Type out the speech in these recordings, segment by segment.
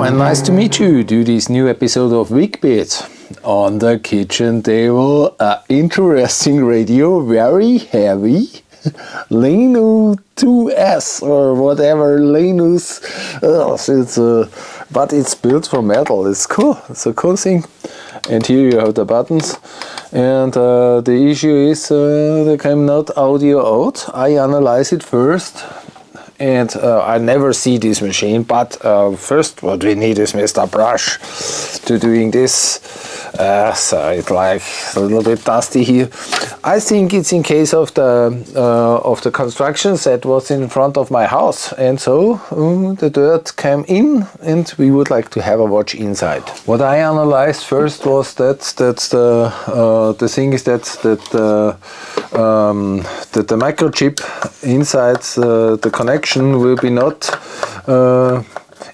and nice to meet you to this new episode of Weekbeat. On the kitchen table, interesting radio, very heavy, Lenu2s or whatever, Lenu2s, but it's built from metal, it's cool, it's a cool thing. And here you have the buttons, and the issue is there came not audio out. I analyze it first. And I never see this machine, but first what we need is Mr. Brush to doing this. So it's like a little bit dusty here. I think it's in case of the constructions that was in front of my house, and so the dirt came in, and we would like to have a watch inside. What I analyzed first was that the thing is that the microchip inside the connection will be not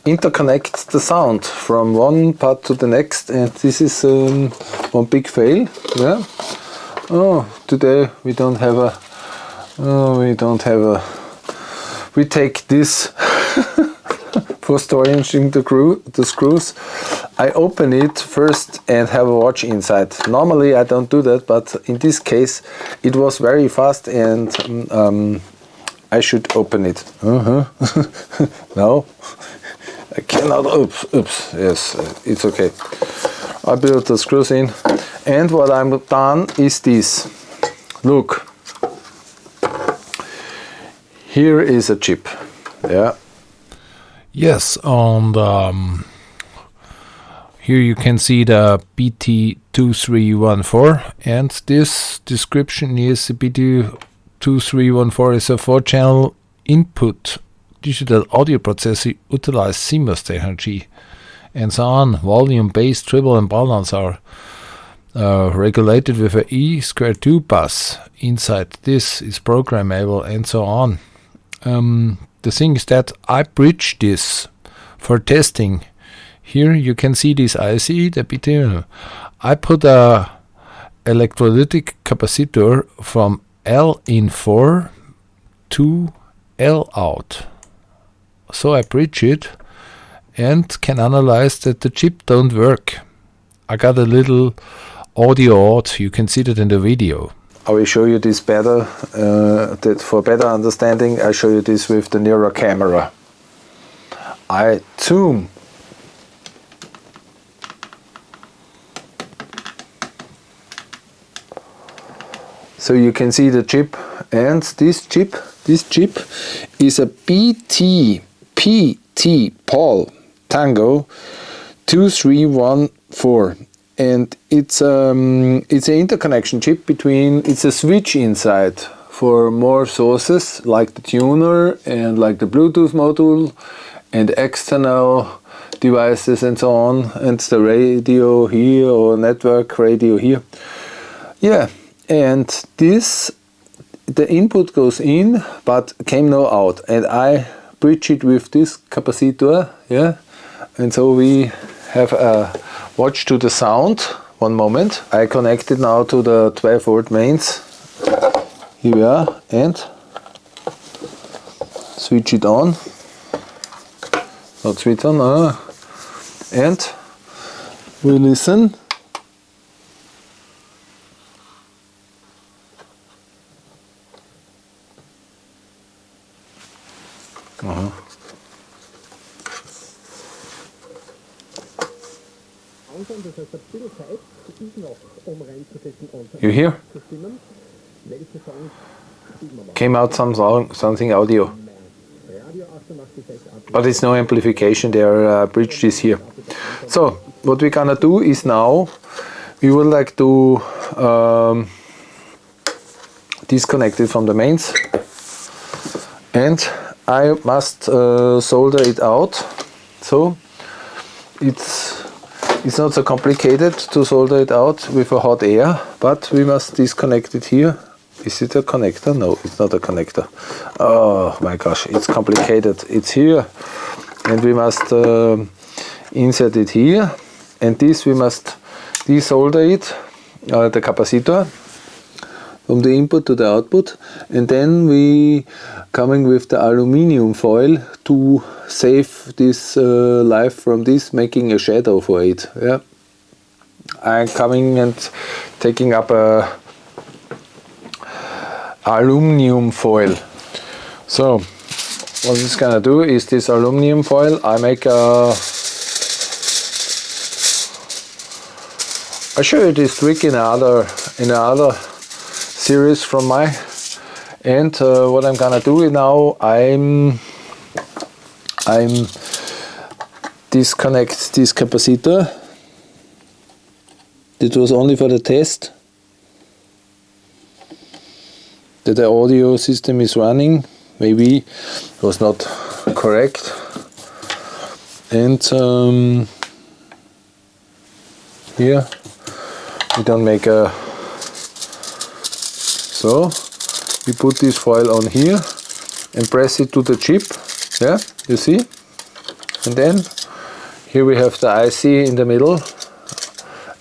interconnect the sound from one part to the next, and this is one big fail. Yeah. Oh, today we don't have a. We take this for storing the screws. I open it first and have a watch inside. Normally I don't do that, but in this case it was very fast, and I should open it. No, I cannot. Oops. Yes, it's okay. I built the screws in, and what I'm done is this. Look, here is a chip. Yeah. Yes, and here you can see the BT2314, and this description is BT2314 is a 4-channel input digital audio processor utilizes CMOS technology, and so on. Volume, bass, treble, and balance are regulated with a E2 bus. Inside this is programmable, and so on. The thing is that I bridge this for testing. Here you can see this IC, the BT. I put a electrolytic capacitor from L in 4 to L out. So I bridge it and can analyze that the chip don't work. I got a little audio out, you can see that in the video. I will show you this better, for better understanding. I show you this with the nearer camera. I zoom. So you can see the chip, and this chip is a PT Paul Tango 2314. And it's an interconnection chip it's a switch inside for more sources like the tuner and like the Bluetooth module and external devices and so on, and the radio here or network radio here. Yeah, and the input goes in but came no out, and I bridge it with this capacitor. Yeah, and so we have a watch to the sound. One moment. I connect it now to the 12-volt mains. Here we are, and switch it on. Not switch on, and we listen. You hear? Came out something audio. But it's no amplification there, bridge is here. So, what we're gonna do is now, we would like to disconnect it from the mains. And I must solder it out. So, it's not so complicated to solder it out with a hot air, but we must disconnect it here. Is it a connector? No, it's not a connector. Oh my gosh, it's complicated. It's here, and we must insert it here, and this we must desolder it, the capacitor. from the input to the output, and then we coming with the aluminium foil to save this life from this, making a shadow for it. Yeah, I'm coming and taking up a aluminum foil. So what it's gonna do is this aluminum foil, I show you this trick in another series from my end. What I'm gonna do now, I'm disconnect this capacitor. It was only for the test that the audio system is running. Maybe it was not correct, and here we don't make a, so we put this foil on here and press it to the chip. Yeah, you see, and then here we have the IC in the middle,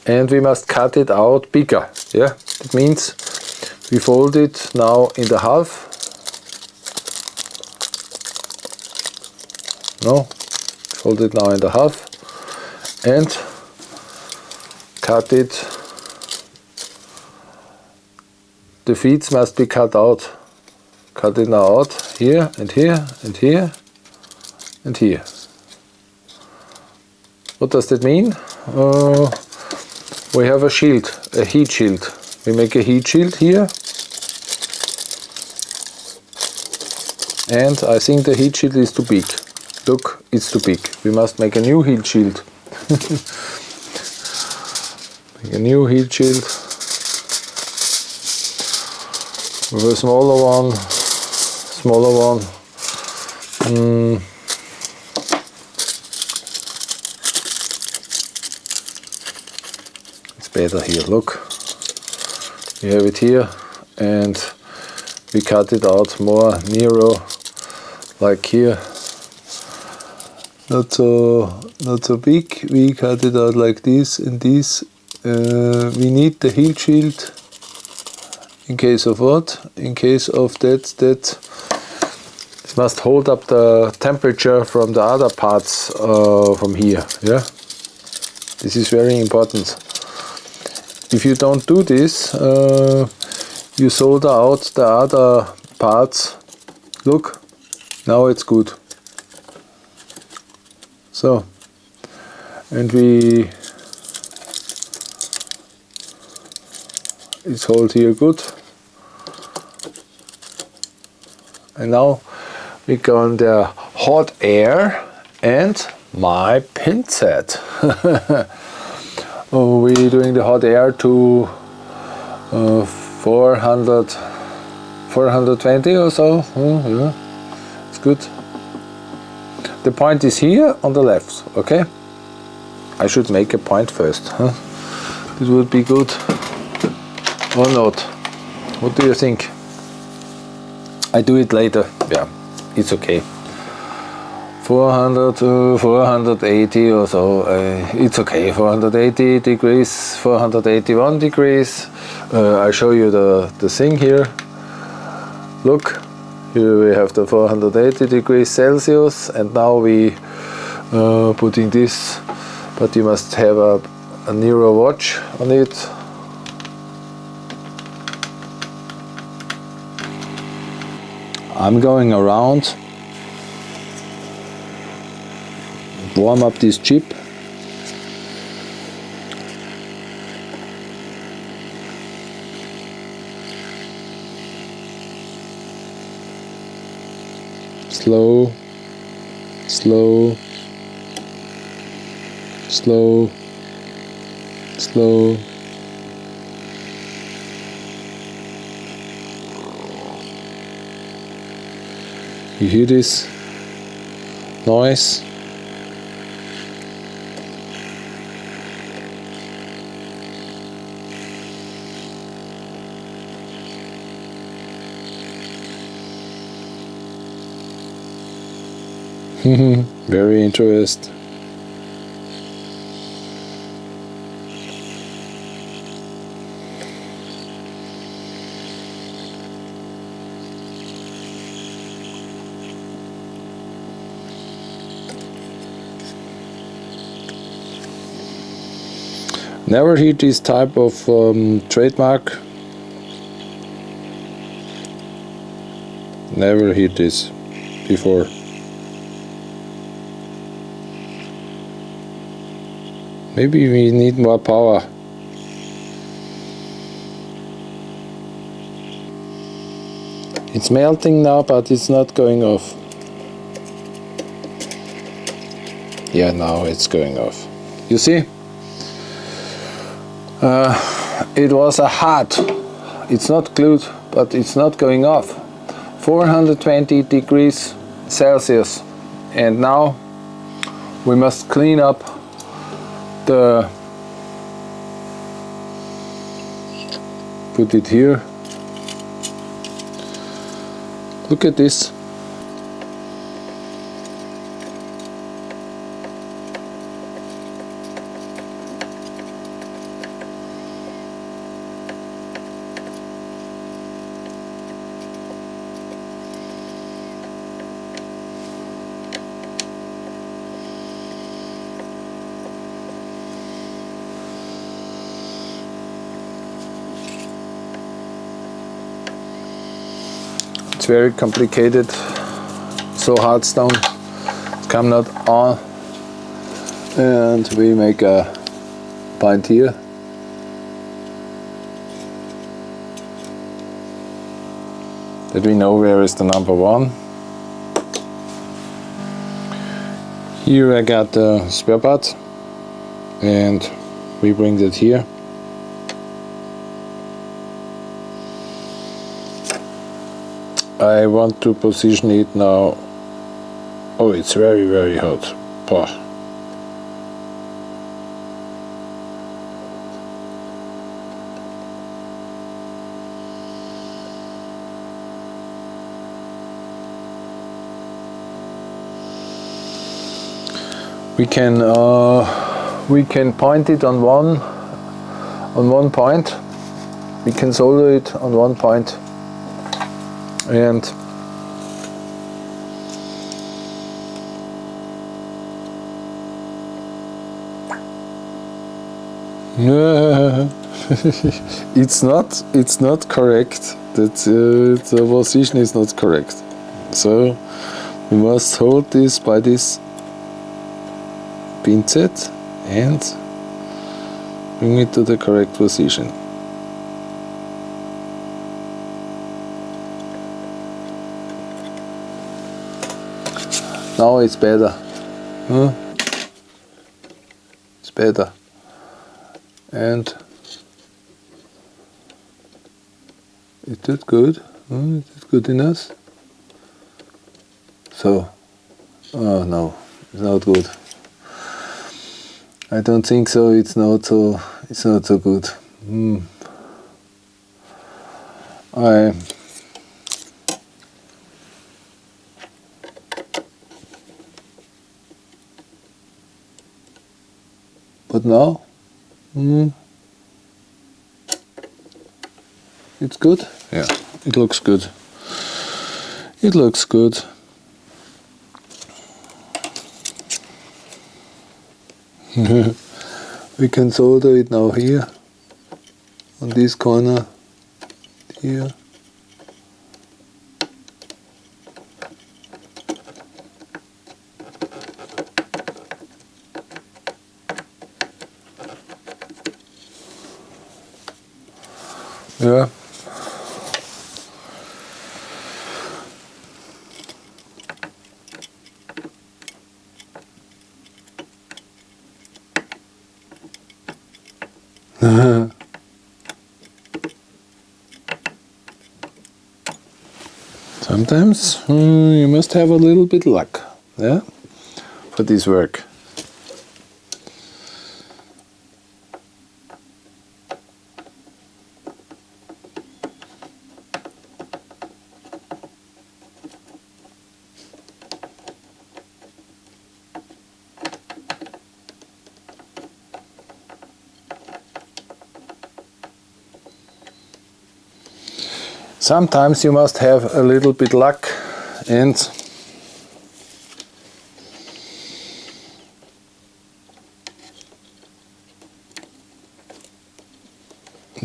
and we must cut it out bigger. Yeah, that means we fold it now in the half. No, fold it now in the half and cut it. The feeds must be cut out. Cut it now out here and here and here and here. What does that mean? We have a shield, a heat shield. We make a heat shield here. And I think the heat shield is too big. Look, it's too big. We must make a new heat shield. Make a new heat shield with a smaller one. It's better here. Look, we have it here, and we cut it out more narrow, like here. Not so big. We cut it out like this and this. We need the heat shield in case of what? In case of that it must hold up the temperature from the other parts from here. Yeah, this is very important. If you don't do this, you solder out the other parts. Look, now it's good. So, and it's hold here good. And now we go on the hot air and my pin set. We're doing the hot air to 420 or so. Yeah, it's good. The point is here on the left, okay? I should make a point first, huh? This would be good or not. What do you think? I do it later. Yeah, it's okay. 400 to 480 or so. It's okay. 480 degrees, 481 degrees. I show you the thing here. Look. Here we have the 480 degrees Celsius, and now we putting this, but you must have a nearer watch on it. I'm going around, warm up this chip. Slow, slow, slow, slow. You hear this noise? Very interesting. Never heard this type of trademark. Never heard this before. Maybe we need more power. It's melting now, but it's not going off. Yeah, now it's going off. You see? It was a hot. It's not glued, but it's not going off. 420 degrees Celsius. And now we must clean up the... Put it here. Look at this. It's very complicated, so hard stone, it's come not on, and we make a point here. That we know where is the number one. Here I got the spare part, and we bring that here. I want to position it now. Oh, it's very, very hot. Pah. We can point it on one point. We can solder it on one point. And it's not correct. That the position is not correct. So we must hold this by this pincet and bring it to the correct position. Now it's better. Huh? It's better. And is that good? Is it good enough? So, oh no, it's not good. I don't think so. It's not so good. But now, it's good. Yeah, it looks good. It looks good. We can solder it now here, on this corner, here. Yeah. Sometimes you must have a little bit luck, yeah, for this work. Sometimes you must have a little bit luck, and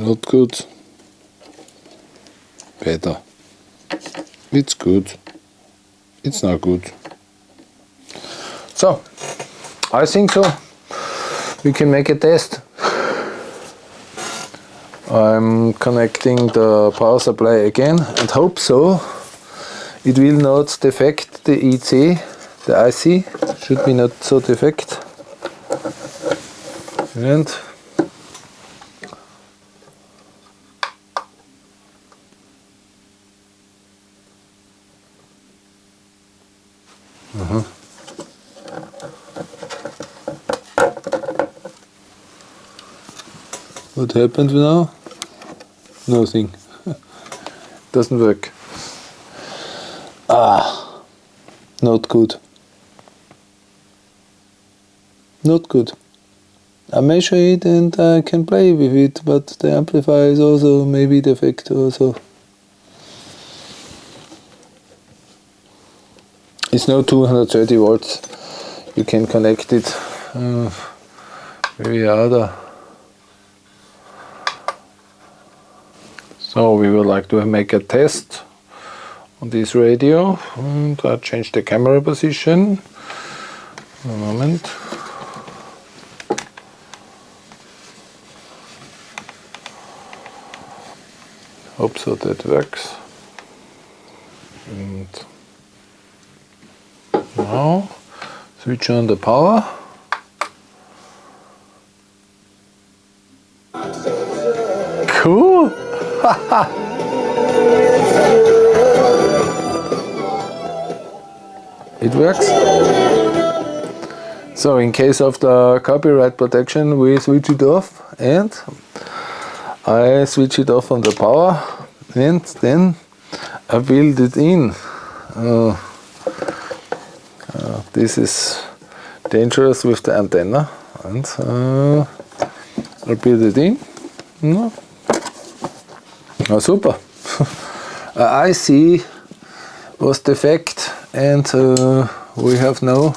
Not good. Better. It's good. It's not good. So, I think so. We can make a test. I'm connecting the power supply again and hope so. It will not defect the EC, the IC should be not so defect. And what happened now? Nothing. Doesn't work. Not good. Not good. I measure it and I can play with it, but the amplifier is also maybe defect also. It's no 230 volts. You can connect it very other. So we would like to make a test on this radio, and I change the camera position. A moment. Hope so that works. And now switch on the power. Cool. It works. So in case of the copyright protection, we switch it off, and I switch it off on the power, and then I build it in. This is dangerous with the antenna, and I build it in. Oh, super. IC was defect, and we have no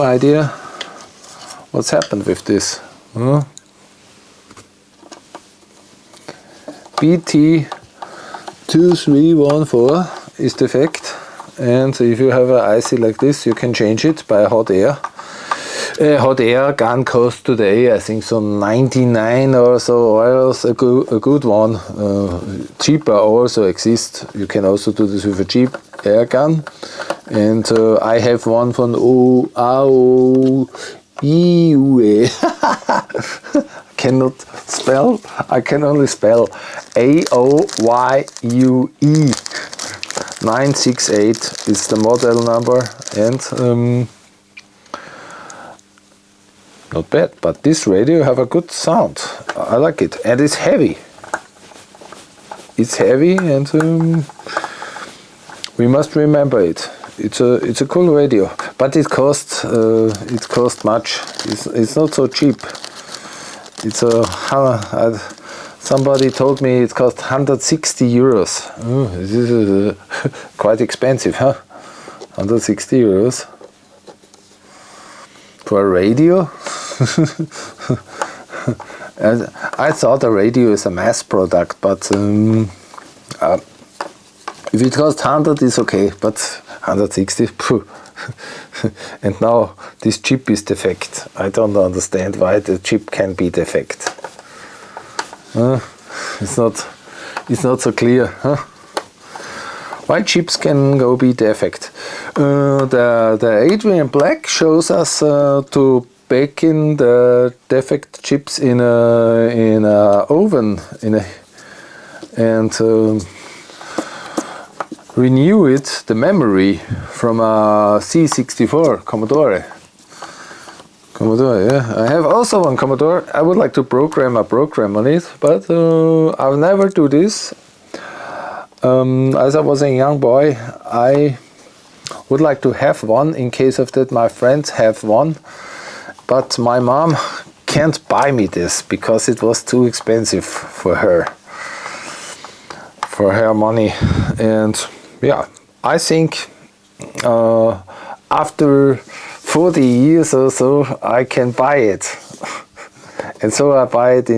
idea what's happened with this. BT2314 is defect, and if you have an IC like this, you can change it by hot air. Hot air gun costs today, I think, so 99 or so euros, a good one. Cheaper also exists. You can also do this with a cheap air gun. And I have one from AOYUE. Cannot spell. I can only spell AOYUE. 968 is the model number, and not bad, but this radio have a good sound. I like it, and it's heavy. It's heavy, and we must remember it. It's a cool radio, but it costs much. It's not so cheap. It's somebody told me it cost 160 euros. Oh, this is quite expensive, huh? 160 euros. For a radio? And I thought a radio is a mass product, but if it costs 100 it's okay, but 160, phew. And now this chip is defect. I don't understand why the chip can be defect. It's not so clear, huh? Why chips can go be defect? The Adrian Black shows us to bake in the defect chips in a oven and renew it, the memory, from a C64 Commodore. Yeah. I have also one Commodore. I would like to program a program on it, but I'll never do this. As I was a young boy, I would like to have one in case of that my friends have one, but my mom can't buy me this because it was too expensive for her money. And yeah, I think after 40 years or so I can buy it. And so I buy it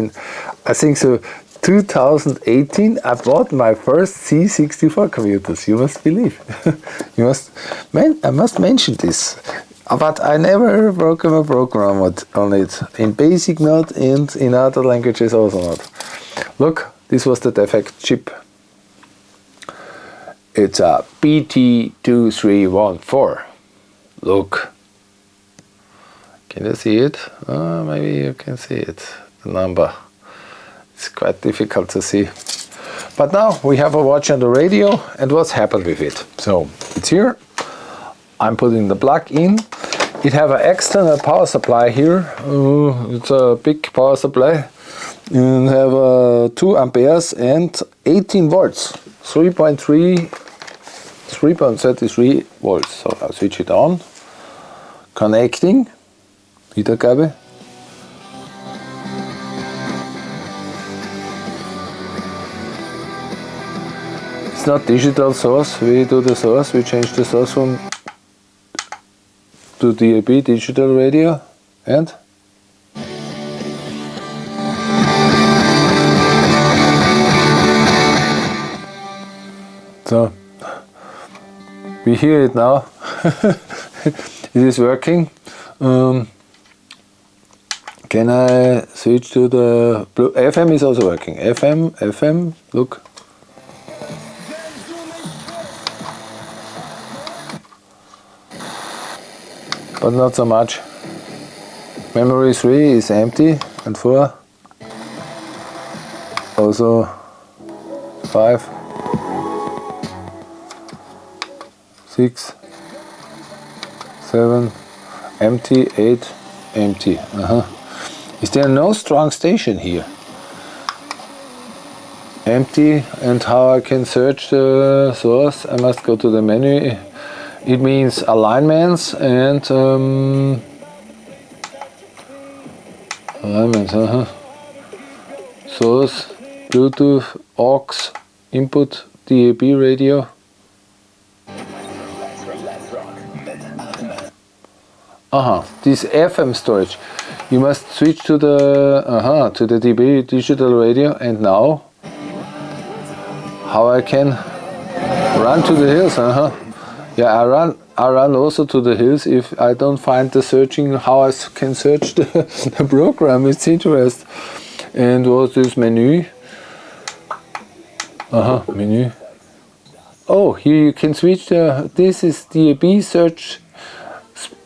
I think so. 2018, I bought my first C64 computers. You must believe. I must mention this. But I never program a program on it. In BASIC not, and in other languages also not. Look, this was the defect chip. It's a BT2314. Look. Can you see it? Maybe you can see it. The number. It's quite difficult to see. But now we have a watch on the radio, and what's happened with it? So it's here. I'm putting the plug in. It have an external power supply here. It's a big power supply. And have 2 amperes and 18 volts. 3.33 volts. So I'll switch it on. Connecting. Wiedergabe. It's not digital source. We do the source. We change the source from to DAB, digital radio, and so we hear it now. It is working. Can I switch to the blue? FM is also working. FM, look. But not so much. Memory 3 is empty, and 4 also 5 6 7 empty, 8 empty. Is there no strong station here? Empty. And how I can search the source? I must go to the menu. It means alignments and alignments. Source, Bluetooth, aux, input, DAB radio. This FM storage. You must switch to the DB digital radio. And now, how I can run to the hills? Yeah, I run also to the hills if I don't find the searching. How I can search the program? It's interesting. And what's this menu? Menu. Oh, here you can switch this is DAB search,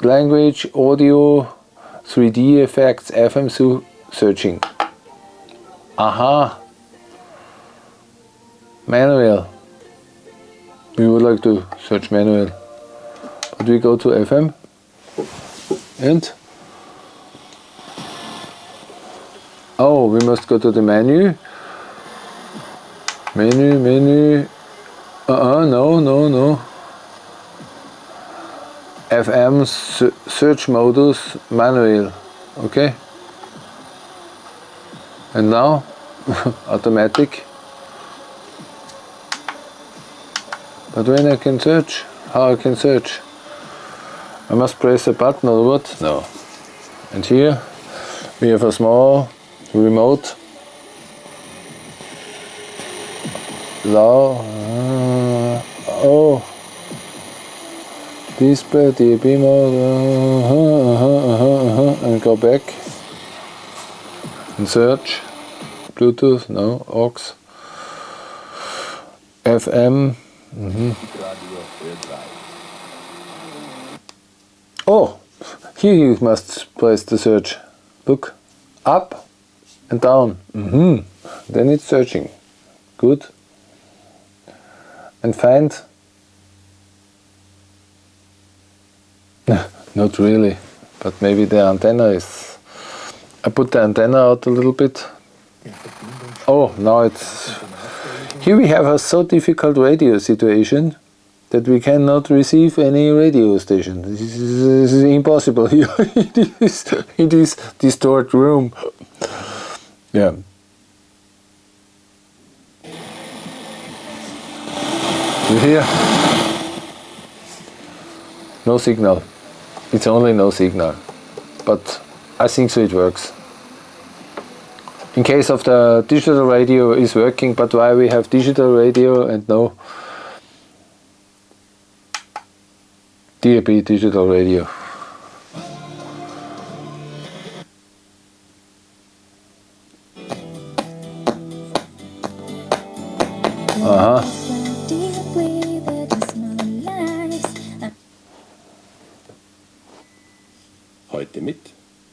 language, audio, 3D effects, FM searching. Manual. We would like to search manual. But we go to FM and we must go to the menu. Menu. No. FM search modus manual. Okay. And now automatic. But when I can search, how I can search? I must press a button or what? No. And here we have a small remote. Low. Display, DAB mode. And go back. And search. Bluetooth, no. aux. FM. Here you must press the search. Look, up and down. Then it's searching. Good. And find. Not really, but maybe the antenna is. I put the antenna out a little bit. Now it's. Here we have a so difficult radio situation that we cannot receive any radio station. This is impossible. it is distorted room. Yeah. You hear? No signal. It's only no signal. But I think so it works. In case of the digital radio is working, but why we have digital radio and no DAB digital radio? Aha. Heute mit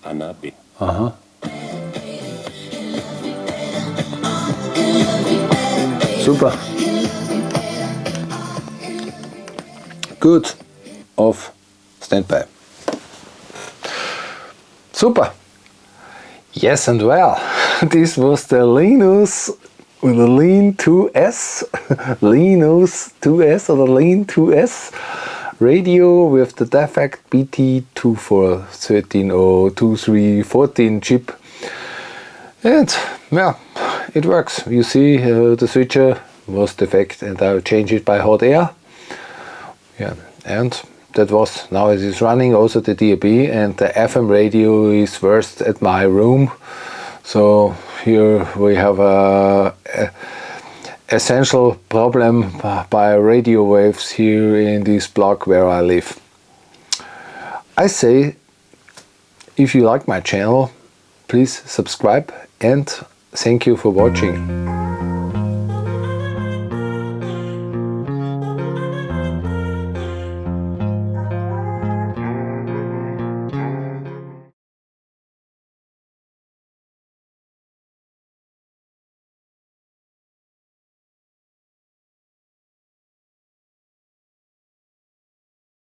Anna B. Aha. Super. Good. Off. Standby. Super. Yes and well. This was the Lenu2s with the Lenu2s. Lenu2s or the Lenu2s radio with the defect BT2413023014 chip. And yeah, it works. You see the switcher was defect and I changed it by hot air. Yeah, and that was, now it is running also the DAB, and the FM radio is worst at my room. So here we have a essential problem by radio waves here in this block where I live. I say, if you like my channel, please subscribe and thank you for watching.